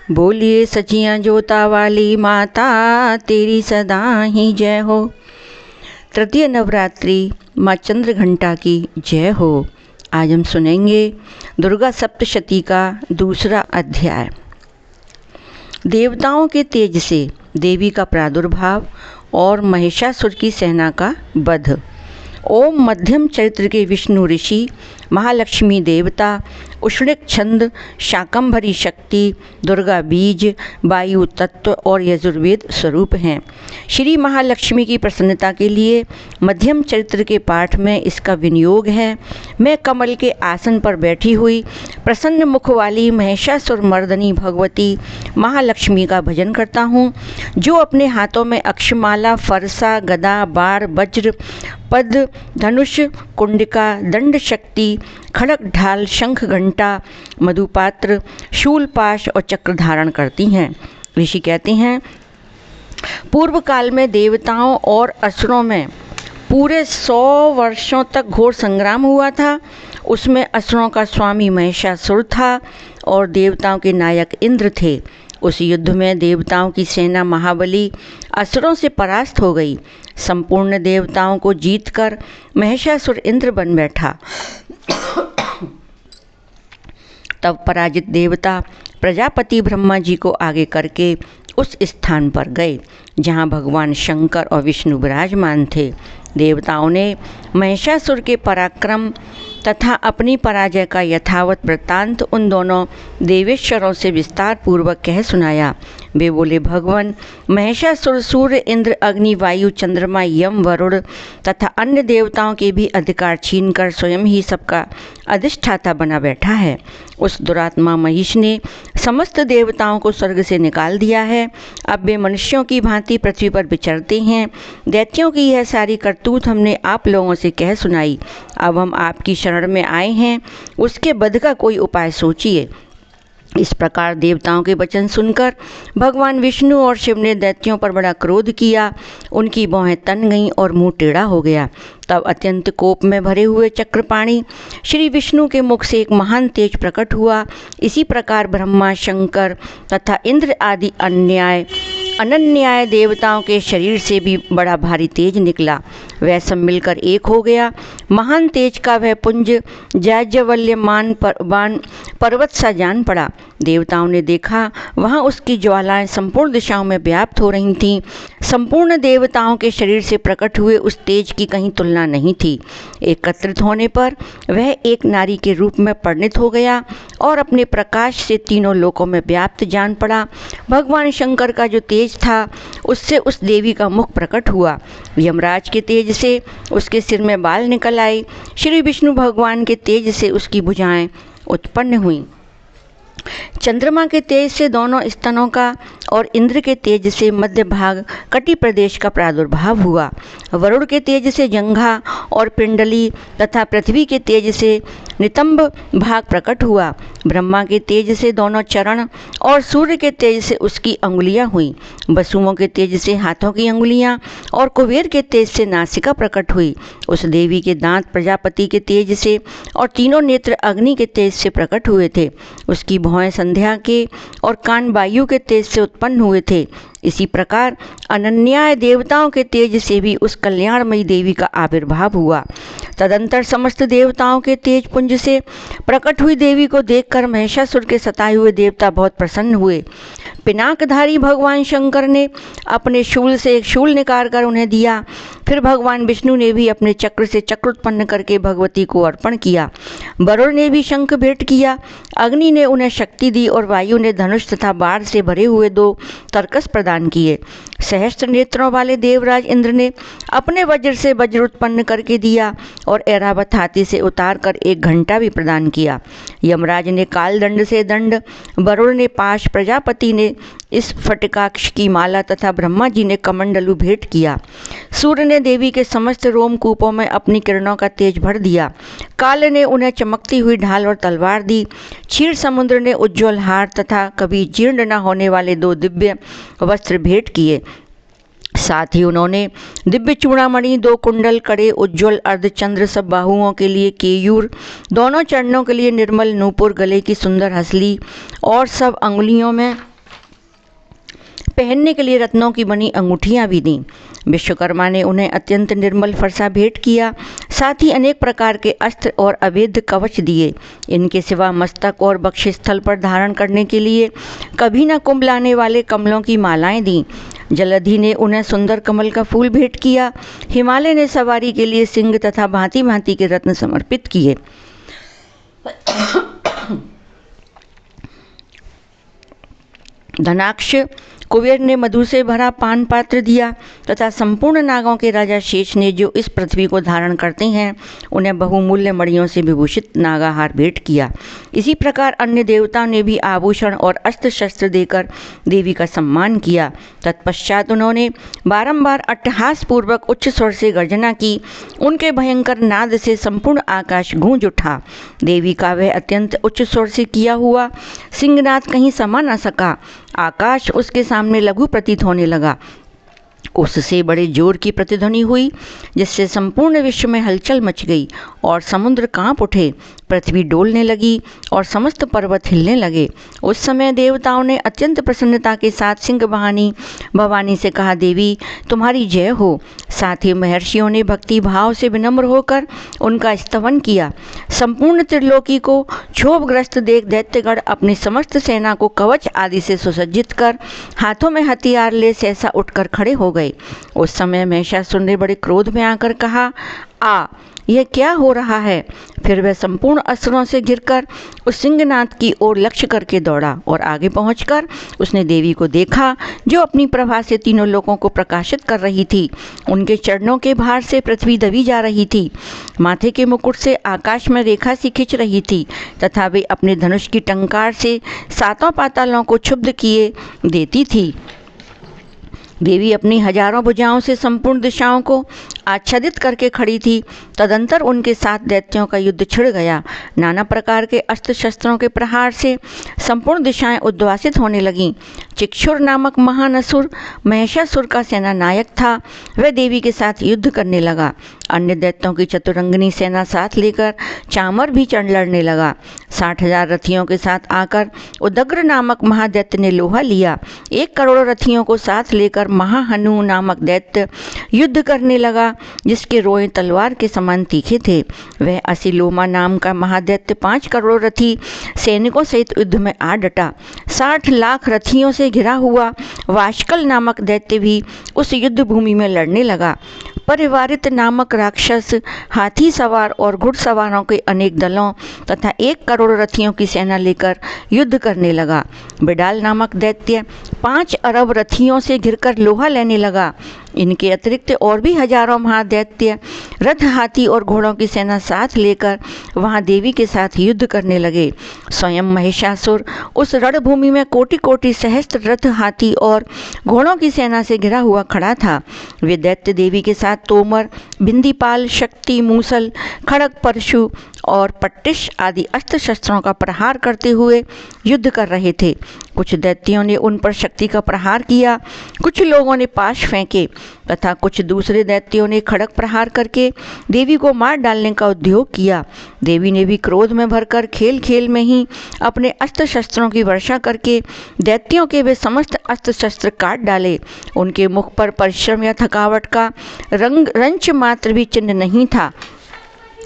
बोलिए सचियाँ जोता वाली माता तेरी सदा ही जय हो। तृतीय नवरात्रि माँ चंद्र घंटा की जय हो। आज हम सुनेंगे दुर्गा सप्तशती का दूसरा अध्याय। देवताओं के तेज से देवी का प्रादुर्भाव और महिषासुर की सेना का वध। ओम मध्यम चरित्र के विष्णु ऋषि, महालक्ष्मी देवता, उष्णिक छंद, शाकंभरी शक्ति, दुर्गा बीज, वायु तत्व और यजुर्वेद स्वरूप हैं। श्री महालक्ष्मी की प्रसन्नता के लिए मध्यम चरित्र के पाठ में इसका विनियोग है। मैं कमल के आसन पर बैठी हुई प्रसन्न मुख वाली महिषासुर मर्दनी भगवती महालक्ष्मी का भजन करता हूँ, जो अपने हाथों में अक्षमाला, फरसा, गदा, बाण, वज्र, पद, धनुष, कुंडिका, दंड शक्ति, खड़ग, ढाल, शंख, घंटा, मधुपात्र, शूलपाश और चक्र धारण करती हैं। ऋषि कहते हैं, पूर्व काल में देवताओं और असुरों में पूरे 100 वर्षों तक घोर संग्राम हुआ था। उसमें असुरों का स्वामी महिषासुर था और देवताओं के नायक इंद्र थे। उस युद्ध में देवताओं की सेना महाबली असुरों से परास्त हो गई। संपूर्ण देवताओं को जीतकर महिषासुर इंद्र बन बैठा। तब पराजित देवता प्रजापति ब्रह्मा जी को आगे करके उस स्थान पर गए जहाँ भगवान शंकर और विष्णु विराजमान थे। देवताओं ने महिषासुर के पराक्रम तथा अपनी पराजय का यथावत वृत्तांत उन दोनों देवेश्वरों से विस्तार पूर्वक कह सुनाया। वे बोले, भगवान महिषासुर सूर्य, इंद्र, अग्नि, वायु, चंद्रमा, यम, वरुण तथा अन्य देवताओं के भी अधिकार छीनकर स्वयं ही सबका अधिष्ठाता बना बैठा है। उस दुरात्मा महिष ने समस्त देवताओं को स्वर्ग से निकाल दिया है। अब वे मनुष्यों की भांति पृथ्वी पर विचरते हैं। दैत्यों की यह सारी करतूत हमने आप लोगों से कह सुनाई। अब हम आपकी शरण में आए हैं, उसके वध का कोई उपाय सोचिए। इस प्रकार देवताओं के वचन सुनकर भगवान विष्णु और शिव ने दैत्यों पर बड़ा क्रोध किया। उनकी भौहें तन गईं और मुंह टेढ़ा हो गया। तब अत्यंत कोप में भरे हुए चक्रपाणी श्री विष्णु के मुख से एक महान तेज प्रकट हुआ। इसी प्रकार ब्रह्मा, शंकर तथा इंद्र आदि अनन्याय देवताओं के शरीर से भी बड़ा भारी तेज निकला। वह सब मिलकर एक हो गया। महान तेज का वह पुंज जाज्वल्यमान पर्वत सा जान पड़ा। देवताओं ने देखा, वहाँ उसकी ज्वालाएं संपूर्ण दिशाओं में व्याप्त हो रही थीं। संपूर्ण देवताओं के शरीर से प्रकट हुए उस तेज की कहीं तुलना नहीं थी। एकत्रित होने पर वह एक नारी के रूप में परिणित हो गया और अपने प्रकाश से तीनों लोकों में व्याप्त जान पड़ा। भगवान शंकर का जो तेज था, उससे उस देवी का मुख प्रकट हुआ। यमराज के तेज से उसके सिर में बाल निकल आए। श्री विष्णु भगवान के तेज से उसकी भुजाएं उत्पन्न हुईं। चंद्रमा के तेज से दोनों स्तनों का और इंद्र के तेज से मध्य भाग कटी प्रदेश का प्रादुर्भाव हुआ। वरुण के तेज से जंघा और पिंडली तथा पृथ्वी के तेज से नितंब भाग प्रकट हुआ। ब्रह्मा के तेज से दोनों चरण और सूर्य के तेज से उसकी अंगुलियां हुई। वसुओं के तेज से हाथों की अंगुलियां और कुबेर के तेज से नासिका प्रकट हुई। उस देवी के दांत प्रजापति के तेज से और तीनों नेत्र अग्नि के तेज से प्रकट हुए थे। उसकी भौहें संध्या के और कान वायु के तेज से उत्पन्न हुए थे। इसी प्रकार अनन्याय देवताओं के तेज से भी उस कल्याणमयी देवी का आविर्भाव हुआ। तदंतर समस्त देवताओं के तेज पुंज से प्रकट हुई देवी को देखकर महिषासुर के सताए हुए देवता बहुत प्रसन्न हुए। पिनाकधारी भगवान शंकर ने अपने शूल से एक शूल निकाल कर उन्हें दिया। फिर भगवान विष्णु ने भी अपने चक्र से चक्र उत्पन्न करके भगवती को अर्पण किया। वरुण ने भी शंख भेंट किया। अग्नि ने उन्हें शक्ति दी और वायु ने धनुष तथा बाण से भरे हुए 2 तरकस प्रदान किए। सहस्त्र नेत्रों वाले देवराज इंद्र ने अपने वज्र से वज्र उत्पन्न करके दिया और ऐरावत हाथी से उतार कर एक घंटा भी प्रदान किया। यमराज ने काल दंड से दंड, वरुण ने पाश, प्रजापति ने इस फटकाक्ष की माला तथा ब्रह्मा जी ने कमंडलू भेंट किया। सूर्य ने देवी के समस्त रोमकूपों में अपनी किरणों का तेज भर दिया। काल ने उन्हें चमकती हुई ढाल और तलवार दी। क्षीर समुद्र ने उज्ज्वल हार तथा कभी जीर्ण न होने वाले 2 दिव्य वस्त्र भेंट किए। साथ ही उन्होंने दिव्य चूड़ामणि, 2 कुंडल, कड़े, उज्ज्वल अर्धचंद्र, सब बाहुओं के लिए केयूर, दोनों चरणों के लिए निर्मल नूपुर, गले की सुंदर हसली और सब अंगुलियों में पहनने के लिए रत्नों की बनी अंगूठियां भी दीं। विश्वकर्मा ने उन्हें अत्यंत निर्मल फरसा भेंट किया, साथ ही अनेक प्रकार के अस्त्र और अभेद्य कवच दिए। इनके सिवा मस्तक और बक्षस्थल पर धारण करने के लिए कभी न कुंभ लाने वाले कमलों की मालाएं दीं। जलधि ने उन्हें सुंदर कमल का फूल भेंट किया। हिमालय ने सवारी के लिए सिंह तथा भांति भांति के रत्न समर्पित किए। धनाक्ष कुबेर ने मधु से भरा पान पात्र दिया तथा संपूर्ण नागों के राजा शेष ने, जो इस पृथ्वी को धारण करते हैं, उन्हें बहुमूल्य मणियों से विभूषित नागाहार भेंट किया। इसी प्रकार अन्य देवताओं ने भी आभूषण और अस्त्र शस्त्र देकर देवी का सम्मान किया। तत्पश्चात उन्होंने बारंबार अट्टहास पूर्वक उच्च स्वर से गर्जना की। उनके भयंकर नाद से संपूर्ण आकाश गूंज उठा। देवी का वह अत्यंत उच्च स्वर से किया हुआ सिंहनाद कहीं समा न सका। आकाश उसके सामने लघु प्रतीत होने लगा। उससे बड़े जोर की प्रतिध्वनि हुई, जिससे संपूर्ण विश्व में हलचल मच गई और समुद्र कांप उठे, पृथ्वी डोलने लगी और समस्त पर्वत हिलने लगे। उस समय देवताओं ने अत्यंत प्रसन्नता के साथ सिंह भवानी से कहा, देवी तुम्हारी जय हो। साथ ही महर्षियों ने भक्ति भाव से विनम्र होकर उनका स्तवन किया। संपूर्ण त्रिलोकी को क्षोभग्रस्त देख दैत्यगण अपनी समस्त सेना को कवच आदि से सुसज्जित कर हाथों में हथियार ले सहसा उठकर खड़े हो गए। उस समय महिषासुर ने बड़े क्रोध में आकर कहा, यह क्या हो रहा है? फिर वह संपूर्ण अस्त्रों से घिरकर उस सिंहनाद की ओर लक्ष्य करके दौड़ा और आगे पहुंचकर उसने देवी को देखा, जो अपनी प्रभा से तीनों लोकों को प्रकाशित कर रही थी। उनके चरणों के भार से पृथ्वी दबी जा रही थी, माथे के मुकुट से आकाश में रेखा सी खिंच रही थी तथा वे अपने धनुष की टंकार से सातों पातालों को क्षुब्ध किए देती थी। देवी अपनी हजारों भुजाओं से संपूर्ण दिशाओं को आच्छादित करके खड़ी थी। तदंतर उनके साथ दैत्यों का युद्ध छिड़ गया। नाना प्रकार के अस्त्र शस्त्रों के प्रहार से संपूर्ण दिशाएं उद्वासित होने लगीं। चिक्षुर नामक महान असुर महिषासुर का सेना नायक था। वह देवी के साथ युद्ध करने लगा। अन्य दैत्यों की चतुरंगनी सेना साथ लेकर चामर भी चढ़ लड़ने लगा। 60,000 रथियों के साथ आकर उदग्र नामक महादैत्य ने लोहा लिया। 1 करोड़ रथियों को साथ लेकर महाहनु नामक दैत्य युद्ध करने लगा, जिसके रोए तलवार के समान तीखे थे। वह असिलोमा नाम का महादैत्य 5 करोड़ रथी सैनिकों सहित युद्ध में आ डटा। 60 लाख रथियों से घिरा हुआ वाशकल नामक दैत्य भी उस युद्ध भूमि में लड़ने लगा। परिवारित नामक राक्षस हाथी सवार और घुड़सवारों के अनेक दलों तथा 1 करोड़ रथियों की सेना लेकर युद्ध करने लगा। बिडाल नामक दैत्य 5 अरब रथियों से घिरकर लोहा लेने लगा। इनके अतिरिक्त और भी हजारों महादैत्य रथ, हाथी और घोड़ों की सेना साथ लेकर वहां देवी के साथ युद्ध करने लगे। स्वयं महिषासुर उस रणभूमि में कोटि कोटि सहस्त्र रथ, हाथी और घोड़ों की सेना से घिरा हुआ खड़ा था। वे दैत्य देवी के साथ तोमर, बिंदीपाल, शक्ति, मूसल, खड़ग, परशु और पट्टिश आदि अस्त्र शस्त्रों का प्रहार करते हुए युद्ध कर रहे थे। कुछ दैत्यों ने उन पर शक्ति का प्रहार किया, कुछ लोगों ने पाश फेंके तथा कुछ दूसरे दैत्यों ने खड़ग प्रहार करके देवी को मार डालने का उद्योग किया। देवी ने भी क्रोध में भरकर खेल खेल में ही अपने अस्त्र शस्त्रों की वर्षा करके दैत्यों के वे समस्त अस्त्र शस्त्र काट डाले। उनके मुख पर परिश्रम या थकावट का रंच मात्र भी चिन्ह नहीं था।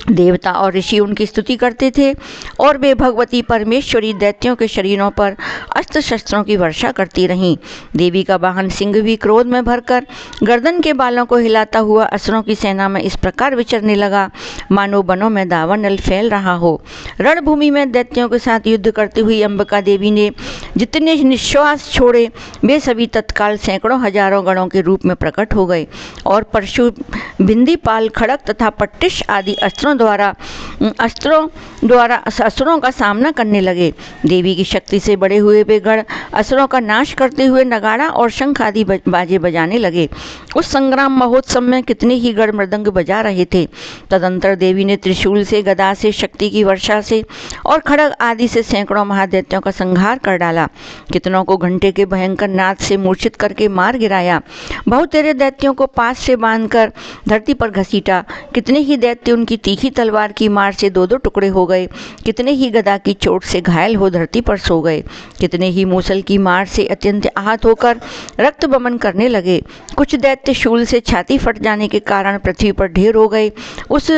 देवता और ऋषि उनकी स्तुति करते थे और वे भगवती परमेश्वरी दैत्यों के शरीरों पर अस्त्र शस्त्रों की वर्षा करती रहीं। देवी का वाहन सिंह भी क्रोध में भरकर गर्दन के बालों को हिलाता हुआ असुरों की सेना में इस प्रकार विचरने लगा, मानो बनों में दावानल फैल रहा हो। रणभूमि में दैत्यों के साथ युद्ध करती हुई अंबिका देवी ने जितने निश्वास छोड़े, वे सभी तत्काल सैकड़ों हजारों गणों के रूप में प्रकट हो गए और परशु, बिंदीपाल, खड़ग तथा पट्टिश आदि अस्त्रों द्वारा असुरों का सामना करने लगे। देवी की शक्ति से बड़े हुए वे गण असुरों का नाश करते हुए नगाड़ा और शंख आदि बाजे बजाने लगे। उस संग्राम महोत्सव में कितने ही गण मृदंग बजा रहे थे। तदंतर देवी ने त्रिशूल से, गदा से, शक्ति की वर्षा से और खड़ग आदि से सैकड़ों महादैत्यों का संहार कर डाला। डाला, कितनों को घंटे के भयंकर नाद से मूर्छित करके मार गिराया, बहुत तेरे दैत्यों को पास से बांधकर धरती पर घसीटा, कितने ही दैत्य उनकी तीखी तलवार की मार से दो दो टुकड़े हो गए, कितने ही गदा की चोट से घायल हो धरती पर सो गए, कितने ही मूसल की मार से अत्यंत आहत होकर रक्त बमन करने लगे, कुछ दैत्य शूल से छाती फट जाने के कारण पृथ्वी पर ढेर हो गए। उस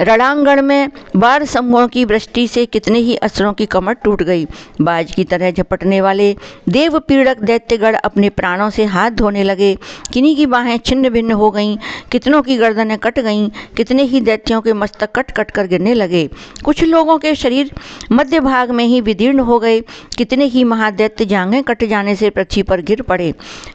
रणांगण में बार समूहों की वृष्टि से कितने ही असुरों की कमर टूट गई, बाज की तरह झपटने वाले देव पीड़क दैत्यगण अपने प्राणों से हाथ धोने लगे, किन्हीं की बाहें छिन्न भिन्न हो गईं, कितनों की गर्दनें कट गईं, कितने ही दैत्यों के मस्तक कट कट कर गिरने लगे, कुछ लोगों के शरीर मध्य भाग में ही विदीर्ण हो गए, कितने ही महादैत्य जांघें कट जाने से पृथ्वी पर गिर पड़े,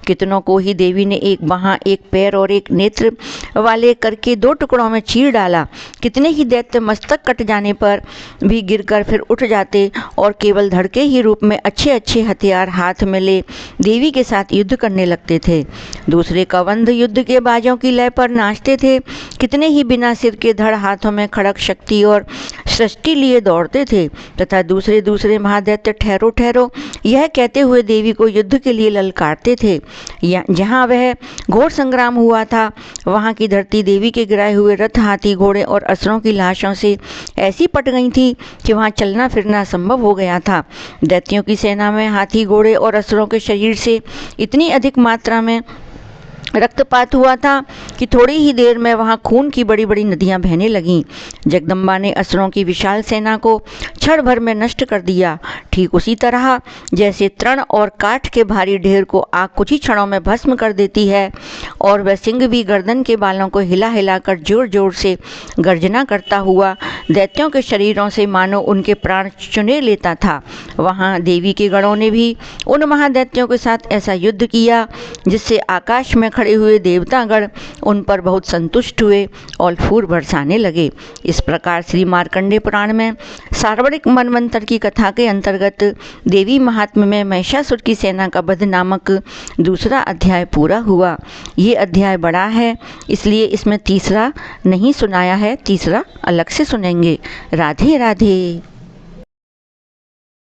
कितनों को ही देवी ने एक बाह, एक पैर और एक नेत्र वाले करके दो टुकड़ों में चीर डाला, कितने ही दैत्य मस्तक कट जाने पर भी गिरकर फिर उठ जाते और केवल धड़के ही रूप में अच्छे अच्छे हथियार हाथ में ले देवी के साथ युद्ध करने लगते थे। दूसरे कबंध युद्ध के बाजों की लय पर नाचते थे, कितने ही बिना सिर के धड़ हाथों में खड़ग शक्ति और सृष्टि लिए दौड़ते थे, तथा दूसरे दूसरे महादैत्य ठहरो ठहरो यह कहते हुए देवी को युद्ध के लिए ललकारते थे। जहाँ वह घोर संग्राम हुआ था वहाँ की धरती देवी के गिराए हुए रथ, हाथी, घोड़े और असुरों की लाशों से ऐसी पट गई थी कि वहाँ चलना फिरना संभव हो गया था। दैत्यों की सेना में हाथी, घोड़े और असुरों के शरीर से इतनी अधिक मात्रा में रक्तपात हुआ था कि थोड़ी ही देर में वहाँ खून की बड़ी बड़ी नदियाँ बहने लगीं। जगदम्बा ने असुरों की विशाल सेना को क्षण भर में नष्ट कर दिया। ठीक उसी तरह जैसे तृण और काठ के भारी ढेर को आग कुछ ही क्षणों में भस्म कर देती है और वह सिंह भी गर्दन के बालों को हिला हिलाकर जोर जोर से गर्जना करता हुआ दैत्यों के शरीरों से मानो उनके प्राण चुने लेता था, वहाँ देवी के गणों ने भी उन महादैत्यों के साथ ऐसा युद्ध किया जिससे आकाश में खड़े हुए देवतागण उन पर बहुत संतुष्ट हुए और फूर बरसाने लगे। इस प्रकार श्री मार्कंडेय पुराण में सार्वणिक मनवंतर की कथा के अंतर्गत देवी महात्म्य में महिषासुर की सेना का वध नामक दूसरा अध्याय पूरा हुआ। ये अध्याय बड़ा है इसलिए इसमें तीसरा नहीं सुनाया है, तीसरा अलग से सुनेंगे। राधे राधे।